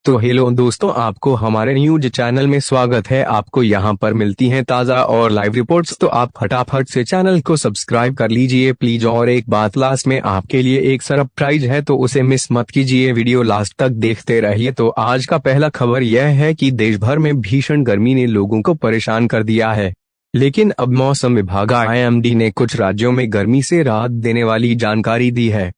तो हेलो दोस्तों, आपको हमारे न्यूज चैनल में स्वागत है। आपको यहां पर मिलती हैं ताज़ा और लाइव रिपोर्ट्स, तो आप फटाफट से चैनल को सब्सक्राइब कर लीजिए प्लीज। और एक बात, लास्ट में आपके लिए एक सरप्राइज है, तो उसे मिस मत कीजिए, वीडियो लास्ट तक देखते रहिए। तो आज का पहला खबर यह है कि देश भर में भीषण गर्मी ने लोगों को परेशान कर दिया है, लेकिन अब मौसम विभाग IMD ने कुछ राज्यों में गर्मी से राहत देने वाली जानकारी दी है।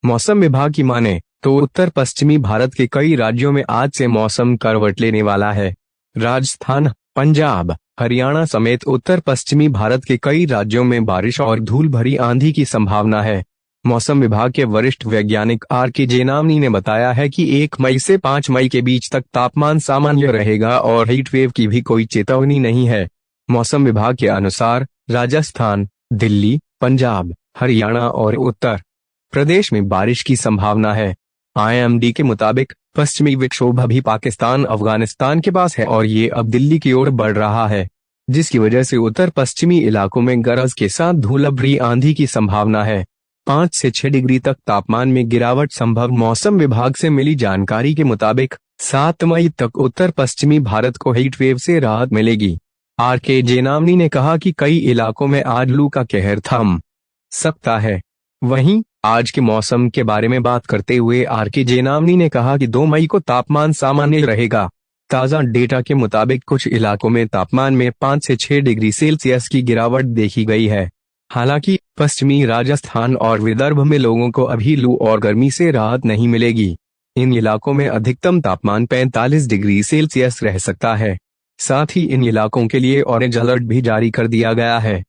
मौसम विभाग की माने तो उत्तर पश्चिमी भारत के कई राज्यों में आज से मौसम करवट लेने वाला है। राजस्थान, पंजाब, हरियाणा समेत उत्तर पश्चिमी भारत के कई राज्यों में बारिश और धूल भरी आंधी की संभावना है। मौसम विभाग के वरिष्ठ वैज्ञानिक RK जेनामनी ने बताया है कि 1 मई से 5 मई के बीच तक तापमान सामान्य रहेगा और हीट वेव की भी कोई चेतावनी नहीं है। मौसम विभाग के अनुसार राजस्थान, दिल्ली, पंजाब, हरियाणा और उत्तर प्रदेश में बारिश की संभावना है। IMD के मुताबिक पश्चिमी विक्षोभ अभी पाकिस्तान अफगानिस्तान के पास है और ये अब दिल्ली की ओर बढ़ रहा है, जिसकी वजह से उत्तर पश्चिमी इलाकों में गरज के साथ धूल भरी आंधी की संभावना है। 5 से 6 डिग्री तक तापमान में गिरावट संभव। मौसम विभाग से मिली जानकारी के मुताबिक 7 मई तक उत्तर पश्चिमी भारत को हीट वेव से राहत मिलेगी। RK जेनामनी ने कहा कि कई इलाकों में आज लू का कहर थम सकता है। वहीं आज के मौसम के बारे में बात करते हुए RK जेनामनी ने कहा कि 2 मई को तापमान सामान्य रहेगा। ताज़ा डेटा के मुताबिक कुछ इलाकों में तापमान में 5 से 6 डिग्री सेल्सियस की गिरावट देखी गई है। हालांकि पश्चिमी राजस्थान और विदर्भ में लोगों को अभी लू और गर्मी से राहत नहीं मिलेगी। इन इलाकों में अधिकतम तापमान 45 डिग्री सेल्सियस रह सकता है। साथ ही इन इलाकों के लिए ऑरेंज अलर्ट भी जारी कर दिया गया है।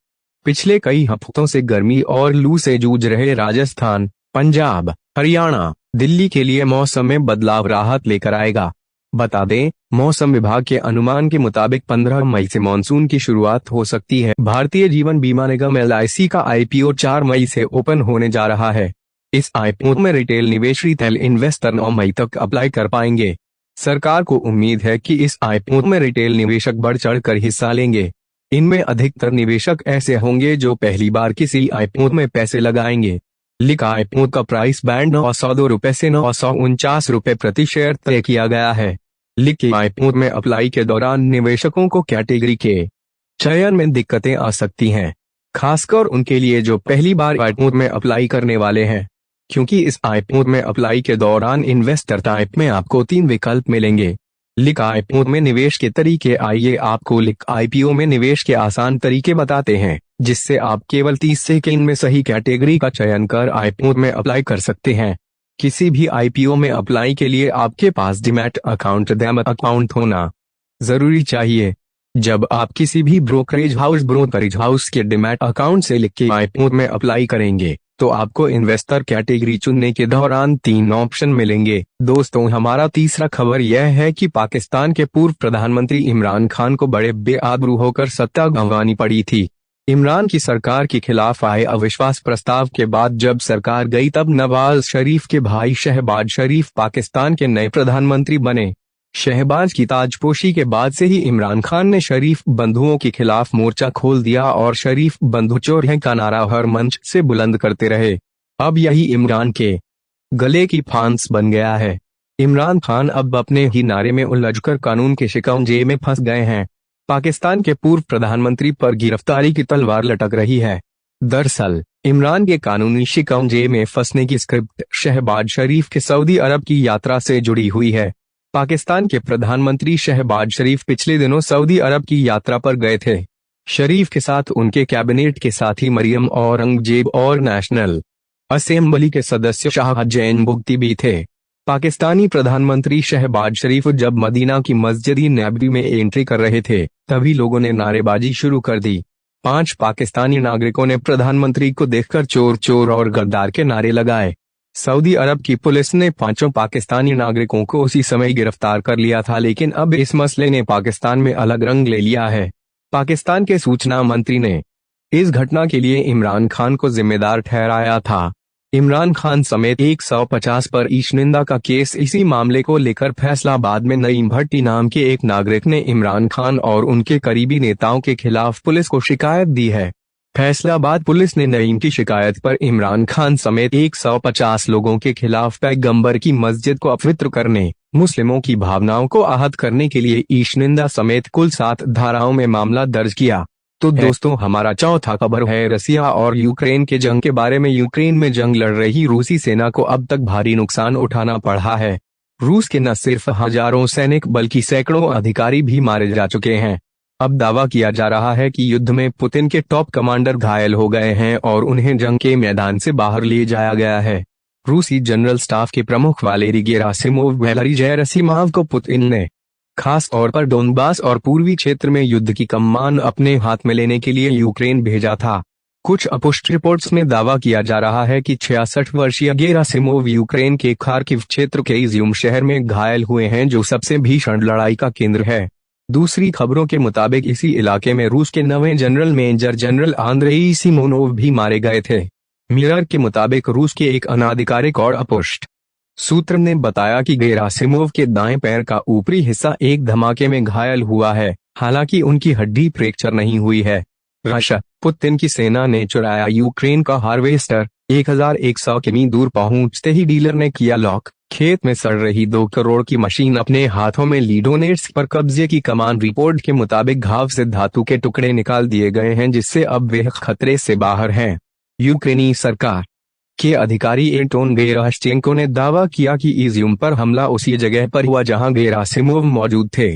पिछले कई हफ्तों से गर्मी और लू से जूझ रहे राजस्थान, पंजाब, हरियाणा, दिल्ली के लिए मौसम में बदलाव राहत लेकर आएगा। बता दें, मौसम विभाग के अनुमान के मुताबिक 15 मई से मानसून की शुरुआत हो सकती है। भारतीय जीवन बीमा निगम LIC का IPO 4 मई से ओपन होने जा रहा है। इस IPO में रिटेल निवेश रिटेल इन्वेस्टर 9 मई तक अप्लाई कर पाएंगे। सरकार को उम्मीद है कि इस IPO में रिटेल निवेशक बढ़ चढ़ कर हिस्सा लेंगे। इनमें अधिकतर निवेशक ऐसे होंगे जो पहली बार किसी IPO में पैसे लगाएंगे। लिखा IPO का प्राइस बैंड 902 रुपए से 949 रुपए प्रति शेयर तय किया गया है। लिखे IPO में अप्लाई के दौरान निवेशकों को कैटेगरी के चयन में दिक्कतें आ सकती हैं, खासकर उनके लिए जो पहली बार IPO में अप्लाई करने वाले हैं, क्योंकि इस IPO में अप्लाई के दौरान इन्वेस्टर टाइप में आपको 3 विकल्प मिलेंगे। लिखा IPO में निवेश के तरीके। आइए आपको लिखा IPO में निवेश के आसान तरीके बताते हैं, जिससे आप केवल 30 सेकंड में सही कैटेगरी का चयन कर IPO में अप्लाई कर सकते हैं। किसी भी IPO में अप्लाई के लिए आपके पास डीमैट अकाउंट डैमट अकाउंट होना जरूरी चाहिए। जब आप किसी भी ब्रोकरेज हाउस के डीमैट अकाउंट से लिख के IPO में अप्लाई करेंगे, तो आपको इन्वेस्टर कैटेगरी चुनने के दौरान 3 ऑप्शन मिलेंगे। दोस्तों, हमारा तीसरा खबर यह है कि पाकिस्तान के पूर्व प्रधानमंत्री इमरान खान को बड़े बेआबरू होकर सत्ता गंवानी पड़ी थी। इमरान की सरकार के खिलाफ आए अविश्वास प्रस्ताव के बाद जब सरकार गई, तब नवाज शरीफ के भाई शहबाज शरीफ पाकिस्तान के नए प्रधानमंत्री बने। शहबाज की ताजपोशी के बाद से ही इमरान खान ने शरीफ बंधुओं के खिलाफ मोर्चा खोल दिया और शरीफ बंधु चोर हैं का नारा हर मंच से बुलंद करते रहे। अब यही इमरान के गले की फांस बन गया है। इमरान खान अब अपने ही नारे में उलझकर कानून के शिकंजे में फंस गए हैं। पाकिस्तान के पूर्व प्रधानमंत्री पर गिरफ्तारी की तलवार लटक रही है। दरअसल इमरान के कानूनी शिकंजे में फंसने की स्क्रिप्ट शहबाज शरीफ के सऊदी अरब की यात्रा से जुड़ी हुई है। पाकिस्तान के प्रधानमंत्री शहबाज शरीफ पिछले दिनों सऊदी अरब की यात्रा पर गए थे। शरीफ के साथ उनके कैबिनेट के साथी मरियम औरंगजेब और नेशनल असेंबली के सदस्य शाहजैन बुगटी भी थे। पाकिस्तानी प्रधानमंत्री शहबाज शरीफ जब मदीना की मस्जिद नबवी में एंट्री कर रहे थे, तभी लोगों ने नारेबाजी शुरू कर दी। 5 पाकिस्तानी नागरिकों ने प्रधानमंत्री को देखकर चोर चोर और गद्दार के नारे लगाए। सऊदी अरब की पुलिस ने 5 पाकिस्तानी नागरिकों को उसी समय गिरफ्तार कर लिया था, लेकिन अब इस मसले ने पाकिस्तान में अलग रंग ले लिया है। पाकिस्तान के सूचना मंत्री ने इस घटना के लिए इमरान खान को जिम्मेदार ठहराया था। इमरान खान समेत 150 पर ईशनिंदा का केस। इसी मामले को लेकर फैसलाबाद में नईम भट्टी नाम के एक नागरिक ने इमरान खान और उनके करीबी नेताओं के खिलाफ पुलिस को शिकायत दी है। फैसलाबाद पुलिस ने नईम की शिकायत पर इमरान खान समेत 150 लोगों के खिलाफ पैगंबर की मस्जिद को अपवित्र करने, मुस्लिमों की भावनाओं को आहत करने के लिए ईशनिंदा समेत कुल 7 धाराओं में मामला दर्ज किया। तो दोस्तों, हमारा चौथा खबर है रसिया और यूक्रेन के जंग के बारे में। यूक्रेन में जंग लड़ रही रूसी सेना को अब तक भारी नुकसान उठाना पड़ा है। रूस के न सिर्फ हजारों सैनिक बल्कि सैकड़ों अधिकारी भी मारे जा चुके हैं। अब दावा किया जा रहा है कि युद्ध में पुतिन के टॉप कमांडर घायल हो गए हैं और उन्हें जंग के मैदान से बाहर ले जाया गया है। रूसी जनरल स्टाफ के प्रमुख वालेरी गेरासिमोव को पुतिन ने खास तौर पर डोनबास और पूर्वी क्षेत्र में युद्ध की कमान अपने हाथ में लेने के लिए यूक्रेन भेजा था। कुछ अपुष्ट रिपोर्ट्स में दावा किया जा रहा है कि 66 वर्षीय गेरासिमोव यूक्रेन के खार्किव क्षेत्र के इज्यूम शहर में घायल हुए हैं, जो सबसे भीषण लड़ाई का केंद्र है। दूसरी खबरों के मुताबिक इसी इलाके में रूस के नवे general major general Andrei Simonov भी मारे गए थे। मिरर के मुताबिक रूस के एक अनाधिकारिक और अपुष्ट सूत्र ने बताया कि गेरासिमोव के दाएं पैर का ऊपरी हिस्सा एक धमाके में घायल हुआ है, हालांकि उनकी हड्डी फ्रैक्चर नहीं हुई है। रशिया पुतिन की सेना ने चुराया यूक्रेन का हार्वेस्टर। 1100 किमी दूर पहुंचते ही डीलर ने किया लॉक। खेत में सड़ रही 2 करोड़ की मशीन अपने हाथों में ली। डोनेट्स्क पर कब्जे की कमान। रिपोर्ट के मुताबिक घाव से धातु के टुकड़े निकाल दिए गए हैं, जिससे अब वे खतरे से बाहर हैं। यूक्रेनी सरकार के अधिकारी एंटोन गेराश्चेंको ने दावा किया कि इज्यूम पर हमला उसी जगह पर हुआ जहां गेरासिमोव मौजूद थे।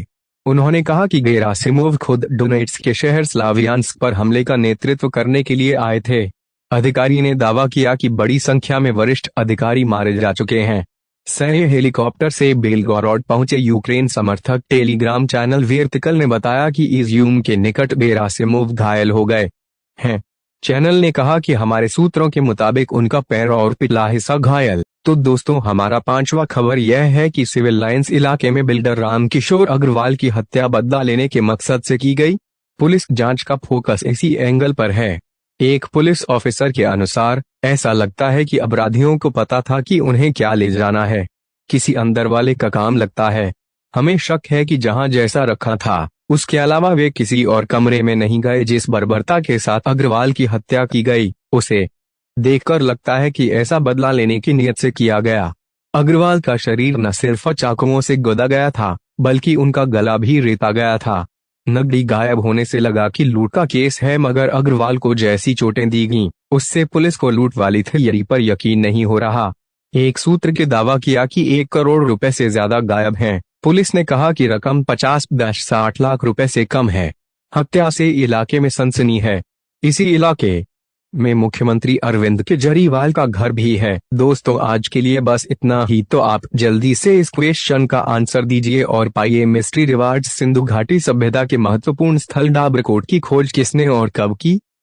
उन्होंने कहा कि गेरासिमोव खुद डोनेट्स्क के शहर स्लावियांस्क पर हमले का नेतृत्व करने के लिए आए थे। अधिकारी ने दावा किया कि बड़ी संख्या में वरिष्ठ अधिकारी मारे जा चुके हैं। सैन्य हेलीकॉप्टर से बेलगोरोड पहुंचे यूक्रेन समर्थक टेलीग्राम चैनल वर्टिकल ने बताया कि इज्यूम के निकट गेरासिमोव घायल हो गए हैं। चैनल ने कहा कि हमारे सूत्रों के मुताबिक उनका पैर और पिछला हिस्सा घायल। तो दोस्तों, हमारा पांचवा खबर यह है कि सिविल लाइंस इलाके में बिल्डर रामकिशोर अग्रवाल की हत्या बदला लेने के मकसद से की गई। पुलिस जांच का फोकस इसी एंगल पर है। एक पुलिस ऑफिसर के अनुसार ऐसा लगता है कि अपराधियों को पता था कि उन्हें क्या ले जाना है। किसी अंदर वाले का काम लगता है। हमें शक है कि जहां जैसा रखा था उसके अलावा वे किसी और कमरे में नहीं गए। जिस बर्बरता के साथ अग्रवाल की हत्या की गई, उसे देखकर लगता है कि ऐसा बदला लेने की नीयत से किया गया। अग्रवाल का शरीर न सिर्फ चाकुओं से गोदा गया था, बल्कि उनका गला भी रेता गया था। नकदी गायब होने से लगा कि लूट का केस है, मगर अग्रवाल को जैसी चोटें दी गईं, उससे पुलिस को लूट वाली थियरी पर यकीन नहीं हो रहा। एक सूत्र के दावा किया कि 1 करोड़ रुपए से ज्यादा गायब हैं। पुलिस ने कहा कि रकम 50-60 लाख रुपए से कम है। हत्या से इलाके में सनसनी है। इसी इलाके में मुख्यमंत्री अरविंद केजरीवाल का घर भी है। दोस्तों, आज के लिए बस इतना ही। तो आप जल्दी से इस क्वेश्चन का आंसर दीजिए और पाइए मिस्ट्री रिवार्ड्स। सिंधु घाटी सभ्यता के महत्वपूर्ण स्थल डाबरकोट की खोज किसने और कब की?